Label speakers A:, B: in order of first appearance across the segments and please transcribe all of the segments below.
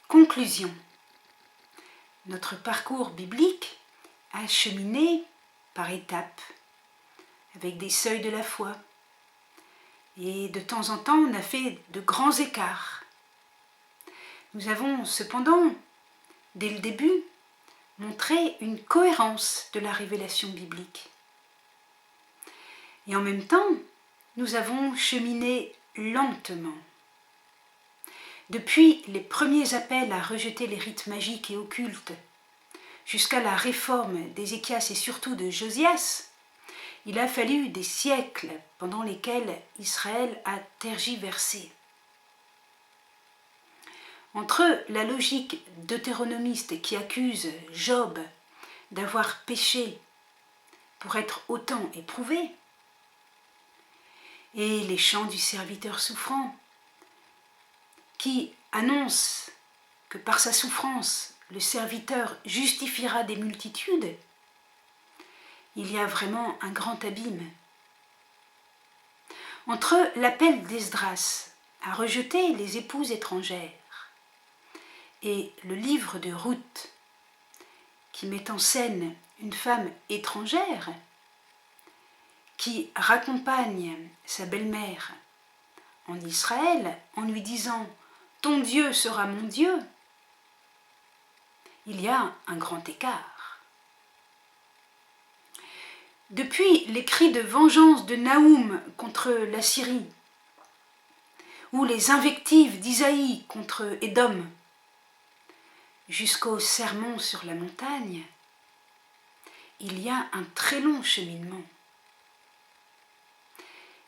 A: Conclusion. Notre parcours biblique a cheminé par étapes, avec des seuils de la foi. Et de temps en temps, on a fait de grands écarts. Nous avons cependant, dès le début, montré une cohérence de la révélation biblique. Et en même temps, nous avons cheminé lentement. Depuis les premiers appels à rejeter les rites magiques et occultes, jusqu'à la réforme d'Ézéchias et surtout de Josias, il a fallu des siècles pendant lesquels Israël a tergiversé. Entre la logique deutéronomiste qui accuse Job d'avoir péché pour être autant éprouvé, et les chants du serviteur souffrant qui annoncent que par sa souffrance, le serviteur justifiera des multitudes, il y a vraiment un grand abîme. Entre l'appel d'Esdras à rejeter les épouses étrangères et le livre de Ruth, qui met en scène une femme étrangère qui raccompagne sa belle-mère en Israël en lui disant « Ton Dieu sera mon Dieu », il y a un grand écart. Depuis les cris de vengeance de Naoum contre la Syrie, ou les invectives d'Isaïe contre Édom, jusqu'au sermon sur la montagne, il y a un très long cheminement.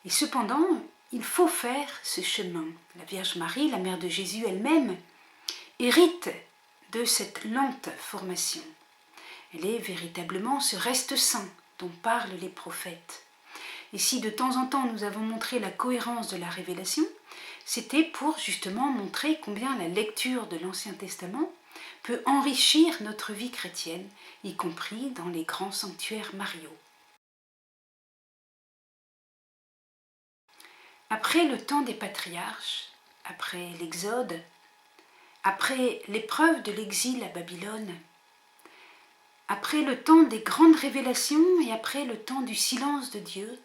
A: Et cependant, il faut faire ce chemin. La Vierge Marie, la mère de Jésus elle-même, hérite de cette lente formation. Elle est véritablement ce reste saint dont parlent les prophètes. Et si de temps en temps nous avons montré la cohérence de la révélation, c'était pour justement montrer combien la lecture de l'Ancien Testament peut enrichir notre vie chrétienne, y compris dans les grands sanctuaires mariaux. Après le temps des patriarches, après l'Exode, après l'épreuve de l'exil à Babylone, après le temps des grandes révélations et après le temps du silence de Dieu,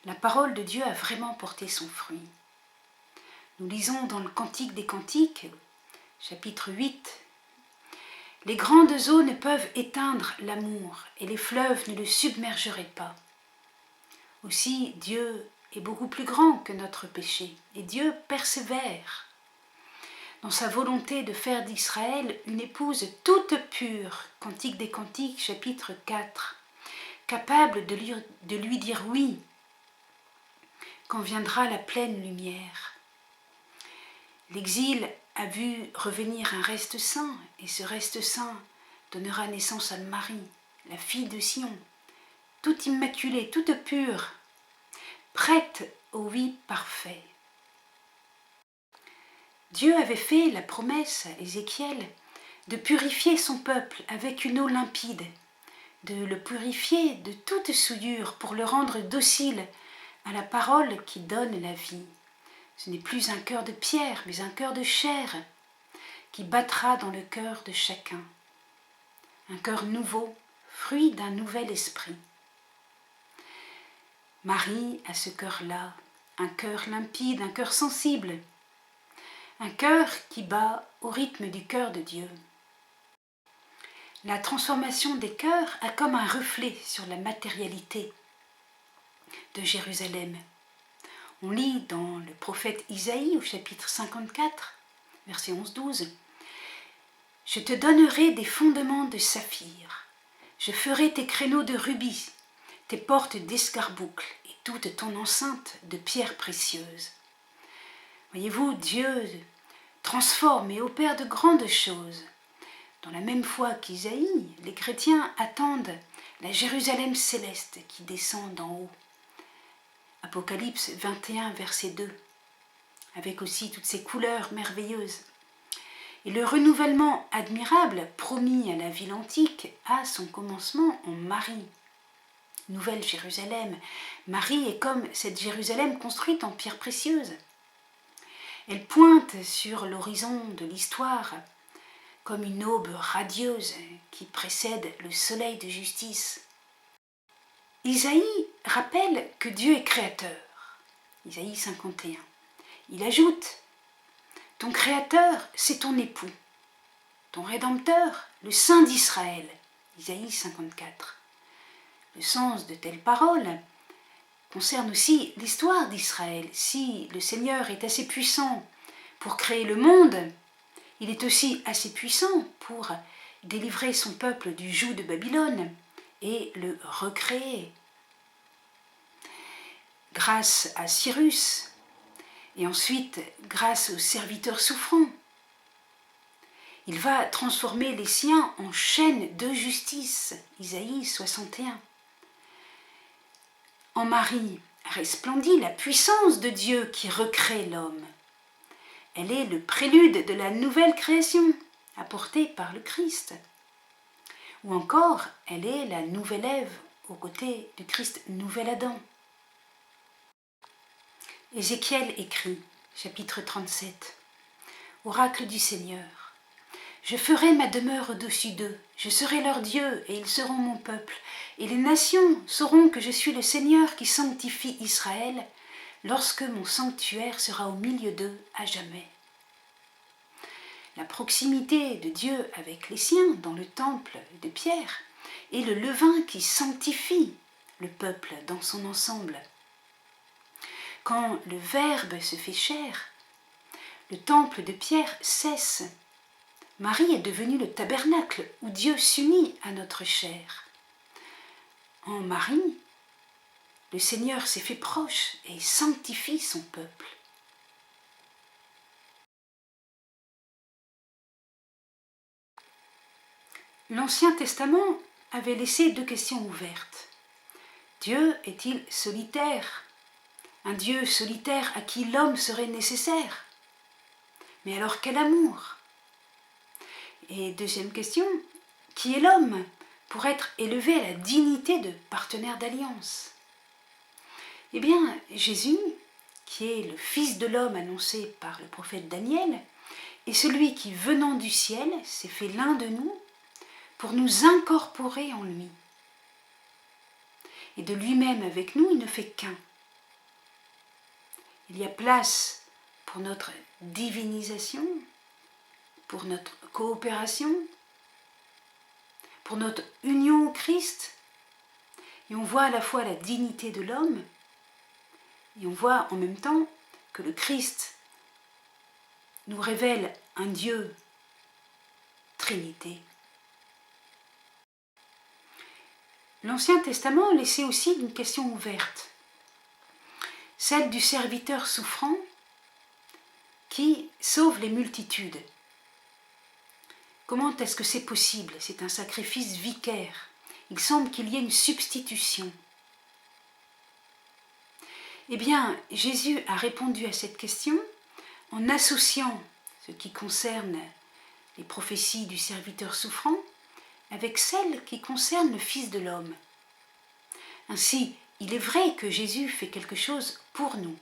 A: la parole de Dieu a vraiment porté son fruit. Nous lisons dans le Cantique des Cantiques, chapitre 8, « Les grandes eaux ne peuvent éteindre l'amour et les fleuves ne le submergeraient pas. Aussi Dieu est beaucoup plus grand que notre péché et Dieu persévère dans sa volonté de faire d'Israël une épouse toute pure, Cantique des Cantiques, chapitre 4, capable de lui dire oui quand viendra la pleine lumière. L'exil a vu revenir un reste saint, et ce reste saint donnera naissance à Marie, la fille de Sion, toute immaculée, toute pure, prête au oui parfait. Dieu avait fait la promesse à Ézéchiel de purifier son peuple avec une eau limpide, de le purifier de toute souillure pour le rendre docile à la parole qui donne la vie. Ce n'est plus un cœur de pierre, mais un cœur de chair qui battra dans le cœur de chacun. Un cœur nouveau, fruit d'un nouvel esprit. Marie a ce cœur-là, un cœur limpide, un cœur sensible, un cœur qui bat au rythme du cœur de Dieu. La transformation des cœurs a comme un reflet sur la matérialité de Jérusalem. On lit dans le prophète Isaïe au chapitre 54, verset 11-12, « Je te donnerai des fondements de saphir, je ferai tes créneaux de rubis, tes portes d'escarboucle et toute ton enceinte de pierres précieuses. » Voyez-vous, Dieu transforme et opère de grandes choses. Dans la même foi qu'Isaïe, les chrétiens attendent la Jérusalem céleste qui descend d'en haut. Apocalypse 21, verset 2, avec aussi toutes ces couleurs merveilleuses. Et le renouvellement admirable promis à la ville antique a son commencement en Marie. Nouvelle Jérusalem. Marie est comme cette Jérusalem construite en pierres précieuses. Elle pointe sur l'horizon de l'histoire comme une aube radieuse qui précède le soleil de justice. Isaïe rappelle que Dieu est créateur. Isaïe 51. Il ajoute « Ton créateur, c'est ton époux. Ton rédempteur, le Saint d'Israël. » Isaïe 54. Le sens de telles paroles concerne aussi l'histoire d'Israël. Si le Seigneur est assez puissant pour créer le monde, il est aussi assez puissant pour délivrer son peuple du joug de Babylone et le recréer. Grâce à Cyrus, et ensuite grâce aux serviteurs souffrants, il va transformer les siens en chaînes de justice. Isaïe 61. En Marie resplendit la puissance de Dieu qui recrée l'homme. Elle est le prélude de la nouvelle création apportée par le Christ. Ou encore, elle est la nouvelle Ève aux côtés du Christ nouvel Adam. Ézéchiel écrit, chapitre 37, « Oracle du Seigneur, je ferai ma demeure au-dessus d'eux, je serai leur Dieu et ils seront mon peuple, et les nations sauront que je suis le Seigneur qui sanctifie Israël, lorsque mon sanctuaire sera au milieu d'eux à jamais. » La proximité de Dieu avec les siens dans le temple de Pierre est le levain qui sanctifie le peuple dans son ensemble. Quand le Verbe se fait chair, le temple de Pierre cesse. Marie est devenue le tabernacle où Dieu s'unit à notre chair. En Marie, le Seigneur s'est fait proche et sanctifie son peuple. L'Ancien Testament avait laissé deux questions ouvertes. Dieu est-il solitaire ? Un Dieu solitaire à qui l'homme serait nécessaire ? Mais alors quel amour ? Et deuxième question, qui est l'homme pour être élevé à la dignité de partenaire d'alliance ? Eh bien, Jésus, qui est le Fils de l'homme annoncé par le prophète Daniel, est celui qui, venant du ciel, s'est fait l'un de nous pour nous incorporer en lui. Et de lui-même avec nous, il ne fait qu'un. Il y a place pour notre divinisation, pour notre coopération, pour notre union au Christ. Et on voit à la fois la dignité de l'homme, et on voit en même temps que le Christ nous révèle un Dieu, Trinité. L'Ancien Testament laissait aussi une question ouverte, celle du serviteur souffrant qui sauve les multitudes. Comment est-ce que c'est possible ? C'est un sacrifice vicaire. Il semble qu'il y ait une substitution. Eh bien, Jésus a répondu à cette question en associant ce qui concerne les prophéties du serviteur souffrant avec celles qui concernent le Fils de l'homme. Ainsi, il est vrai que Jésus fait quelque chose pour nous.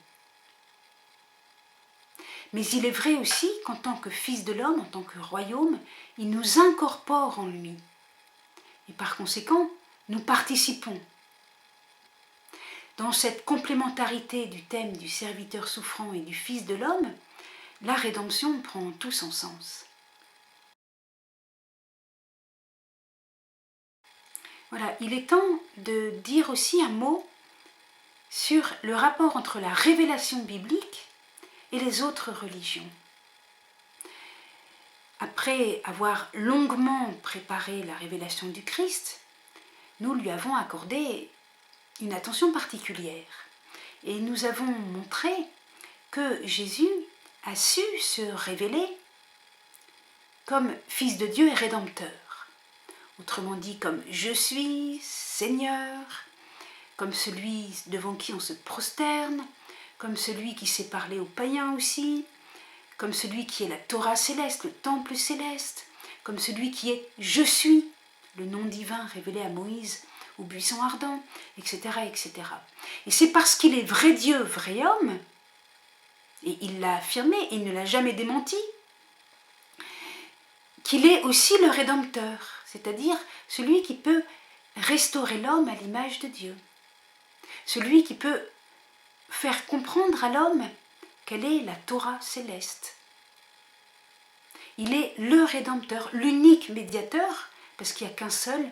A: Mais il est vrai aussi qu'en tant que Fils de l'homme, en tant que royaume, il nous incorpore en lui. Et par conséquent, nous participons. Dans cette complémentarité du thème du serviteur souffrant et du Fils de l'homme, la rédemption prend tout son sens. Voilà, il est temps de dire aussi un mot sur le rapport entre la révélation biblique et les autres religions. Après avoir longuement préparé la révélation du Christ, nous lui avons accordé une attention particulière. Et nous avons montré que Jésus a su se révéler comme Fils de Dieu et Rédempteur. Autrement dit, comme je suis Seigneur, comme celui devant qui on se prosterne, comme celui qui sait parler aux païens aussi, comme celui qui est la Torah céleste, le temple céleste, comme celui qui est je suis, le nom divin révélé à Moïse au buisson ardent, etc., etc. Et c'est parce qu'il est vrai Dieu, vrai homme, et il l'a affirmé, il ne l'a jamais démenti, qu'il est aussi le Rédempteur, c'est-à-dire celui qui peut restaurer l'homme à l'image de Dieu, celui qui peut faire comprendre à l'homme quelle est la Torah céleste. Il est le Rédempteur, l'unique médiateur, parce qu'il n'y a qu'un seul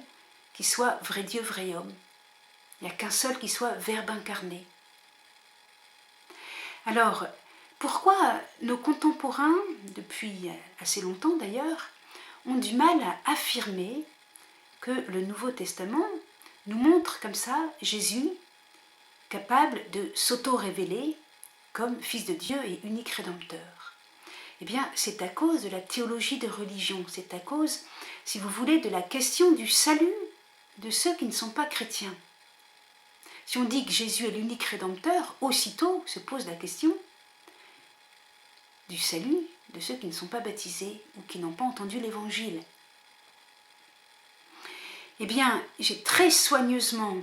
A: qui soit vrai Dieu, vrai homme. Il n'y a qu'un seul qui soit Verbe incarné. Alors, pourquoi nos contemporains, depuis assez longtemps d'ailleurs, ont du mal à affirmer que le Nouveau Testament nous montre comme ça Jésus capable de s'auto-révéler comme Fils de Dieu et unique Rédempteur? Eh bien, c'est à cause de la théologie de religion, c'est à cause, si vous voulez, de la question du salut de ceux qui ne sont pas chrétiens. Si on dit que Jésus est l'unique Rédempteur, aussitôt se pose la question du salut de ceux qui ne sont pas baptisés ou qui n'ont pas entendu l'Évangile. Eh bien, j'ai très soigneusement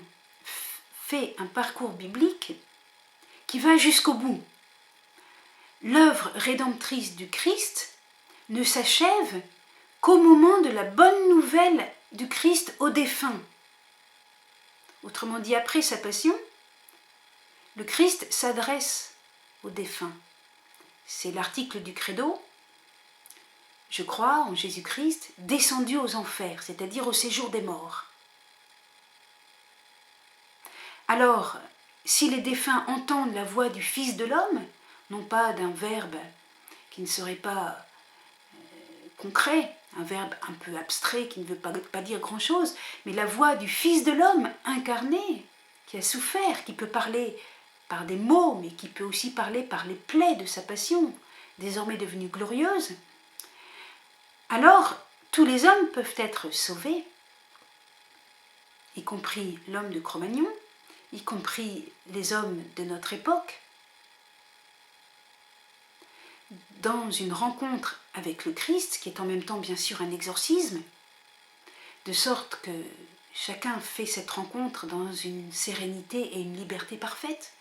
A: fait un parcours biblique qui va jusqu'au bout. L'œuvre rédemptrice du Christ ne s'achève qu'au moment de la bonne nouvelle du Christ aux défunts. Autrement dit, après sa passion, le Christ s'adresse aux défunts. C'est l'article du Credo. Je crois en Jésus-Christ descendu aux enfers, c'est-à-dire au séjour des morts. Alors, si les défunts entendent la voix du Fils de l'homme, non pas d'un verbe qui ne serait pas concret, un verbe un peu abstrait qui ne veut pas dire grand-chose, mais la voix du Fils de l'homme incarné, qui a souffert, qui peut parler par des mots, mais qui peut aussi parler par les plaies de sa passion, désormais devenue glorieuse, alors tous les hommes peuvent être sauvés, y compris l'homme de Cro-Magnon, y compris les hommes de notre époque, dans une rencontre avec le Christ, qui est en même temps bien sûr un exorcisme, de sorte que chacun fait cette rencontre dans une sérénité et une liberté parfaite.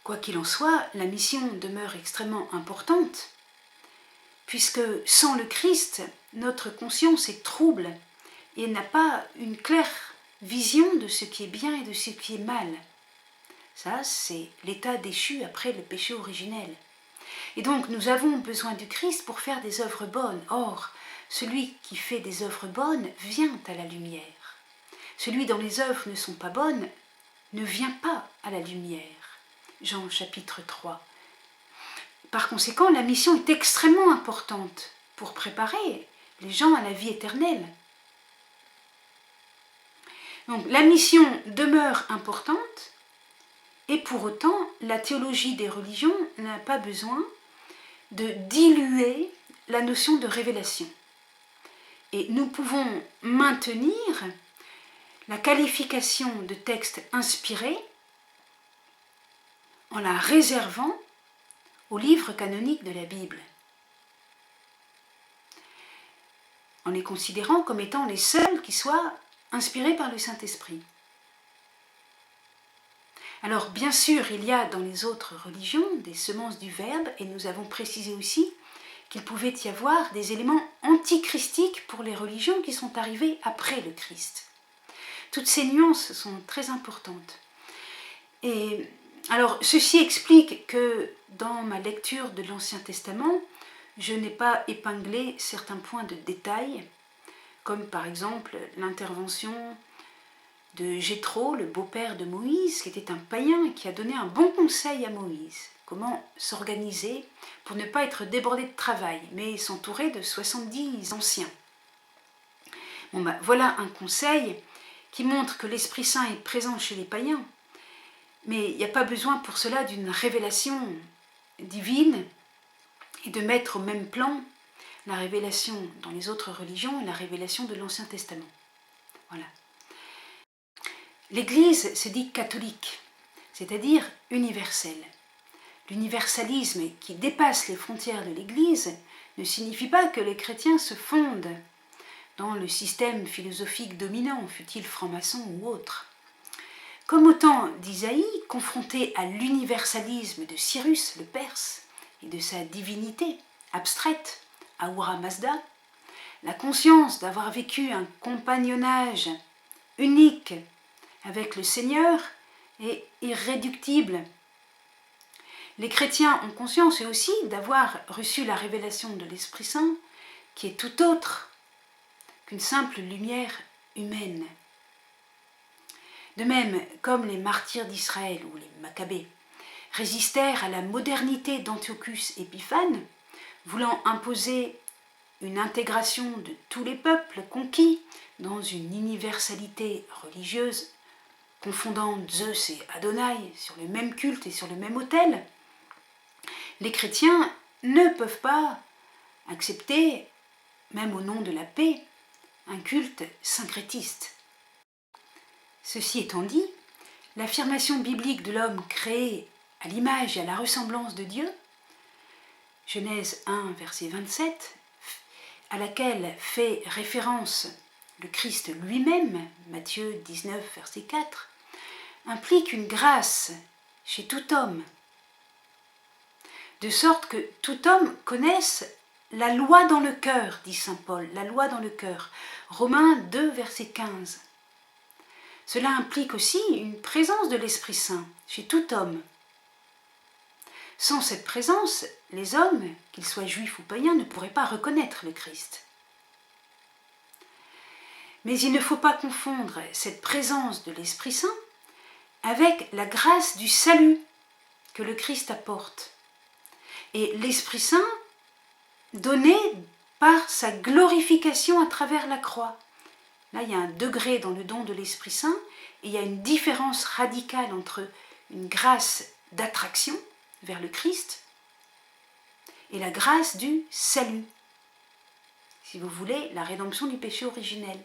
A: Quoi qu'il en soit, la mission demeure extrêmement importante, puisque sans le Christ, notre conscience est trouble et n'a pas une claire vision de ce qui est bien et de ce qui est mal. Ça, c'est l'état déchu après le péché originel. Et donc, nous avons besoin du Christ pour faire des œuvres bonnes. Or, celui qui fait des œuvres bonnes vient à la lumière. Celui dont les œuvres ne sont pas bonnes ne vient pas à la lumière. Jean chapitre 3. Par conséquent, la mission est extrêmement importante pour préparer les gens à la vie éternelle. Donc, la mission demeure importante, et pour autant, la théologie des religions n'a pas besoin de diluer la notion de révélation. Et nous pouvons maintenir la qualification de texte inspiré en la réservant aux livres canoniques de la Bible, en les considérant comme étant les seuls qui soient inspirés par le Saint-Esprit. Alors, bien sûr, il y a dans les autres religions des semences du Verbe, et nous avons précisé aussi qu'il pouvait y avoir des éléments antichristiques pour les religions qui sont arrivées après le Christ. Toutes ces nuances sont très importantes. Et alors, ceci explique que dans ma lecture de l'Ancien Testament, je n'ai pas épinglé certains points de détail, comme par exemple l'intervention de Jéthro, le beau-père de Moïse, qui était un païen et qui a donné un bon conseil à Moïse. Comment s'organiser pour ne pas être débordé de travail, mais s'entourer de 70 anciens. Voilà un conseil qui montre que l'Esprit Saint est présent chez les païens, mais il n'y a pas besoin pour cela d'une révélation divine et de mettre au même plan la révélation dans les autres religions et la révélation de l'Ancien Testament. Voilà. L'Église se dit catholique, c'est-à-dire universelle. L'universalisme qui dépasse les frontières de l'Église ne signifie pas que les chrétiens se fondent dans le système philosophique dominant, fût-il franc-maçon ou autre. Comme au temps d'Isaïe, confronté à l'universalisme de Cyrus le Perse et de sa divinité abstraite, Ahura Mazda, la conscience d'avoir vécu un compagnonnage unique avec le Seigneur est irréductible. Les chrétiens ont conscience eux aussi d'avoir reçu la révélation de l'Esprit Saint qui est tout autre qu'une simple lumière humaine. De même, comme les martyrs d'Israël ou les Maccabées résistèrent à la modernité d'Antiochus Épiphane, voulant imposer une intégration de tous les peuples conquis dans une universalité religieuse, confondant Zeus et Adonai sur le même culte et sur le même autel, les chrétiens ne peuvent pas accepter, même au nom de la paix, un culte syncrétiste. Ceci étant dit, l'affirmation biblique de l'homme créé à l'image et à la ressemblance de Dieu, Genèse 1, verset 27, à laquelle fait référence le Christ lui-même, Matthieu 19, verset 4, implique une grâce chez tout homme, de sorte que tout homme connaisse la loi dans le cœur, dit saint Paul, la loi dans le cœur. Romains 2, verset 15. Cela implique aussi une présence de l'Esprit Saint chez tout homme. Sans cette présence, les hommes, qu'ils soient juifs ou païens, ne pourraient pas reconnaître le Christ. Mais il ne faut pas confondre cette présence de l'Esprit Saint avec la grâce du salut que le Christ apporte. Et l'Esprit Saint donné par sa glorification à travers la croix. Là, il y a un degré dans le don de l'Esprit Saint et il y a une différence radicale entre une grâce d'attraction vers le Christ et la grâce du salut. Si vous voulez, la rédemption du péché originel.